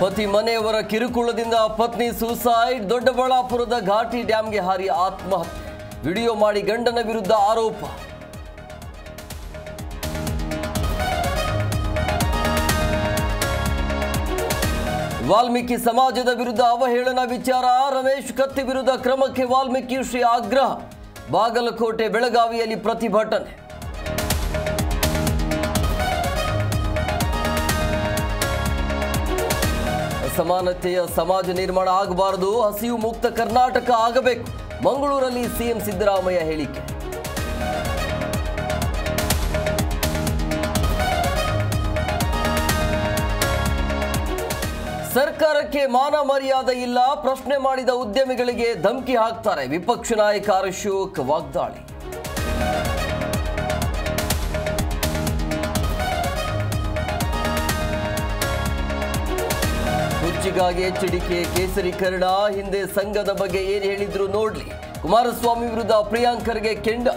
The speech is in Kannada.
ಪತಿ ಮನೆಯವರ ಕಿರುಕುಳದಿಂದ ಪತ್ನಿ ಸೂಸೈಡ್. ದೊಡ್ಡಬಳ್ಳಾಪುರದ ಘಾಟಿ ಡ್ಯಾಂಗೆ ಹಾರಿ ಆತ್ಮಹತ್ಯೆ. ವಿಡಿಯೋ ಮಾಡಿ ಗಂಡನ ವಿರುದ್ಧ ಆರೋಪ. ವಾಲ್ಮೀಕಿ ಸಮಾಜದ ವಿರುದ್ಧ ಅವಹೇಳನ ವಿಚಾರ. ರಮೇಶ್ ಕತ್ತಿ ವಿರುದ್ಧ ಕ್ರಮಕ್ಕೆ ವಾಲ್ಮೀಕಿ ಶ್ರೀ ಆಗ್ರಹ. ಬಾಗಲಕೋಟೆ, ಬೆಳಗಾವಿಯಲ್ಲಿ ಪ್ರತಿಭಟನೆ. ಸಮಾನತೆಯ ಸಮಾಜ ನಿರ್ಮಾಣ ಆಗಬಾರದು, ಹಸಿವು ಮುಕ್ತ ಕರ್ನಾಟಕ ಆಗಬೇಕು. ಮಂಗಳೂರಲ್ಲಿ ಸಿಎಂ ಸಿದ್ದರಾಮಯ್ಯ ಹೇಳಿಕೆ. ಸರ್ಕಾರಕ್ಕೆ ಮಾನ ಮರ್ಯಾದೆ ಇಲ್ಲ, ಪ್ರಶ್ನೆ ಮಾಡಿದ ಉದ್ಯಮಿಗಳಿಗೆ ಧಮಕಿ ಹಾಕ್ತಾರೆ. ವಿಪಕ್ಷ ನಾಯಕ ಅಶೋಕ್ ವಾಗ್ದಾಳಿ. ಕುರ್ಚಿಗಾಗಿ ಎಚ್ಚರಿಕೆ. ಕೇಸರೀಕರಣ ಹಿಂದೆ ಸಂಘದ ಬಗ್ಗೆ ಏನು ಹೇಳಿದ್ರು ನೋಡ್ಲಿ. ಕುಮಾರಸ್ವಾಮಿ ವಿರುದ್ಧ ಪ್ರಿಯಾಂಕರ್ಗೆ ಕೆಂಡ.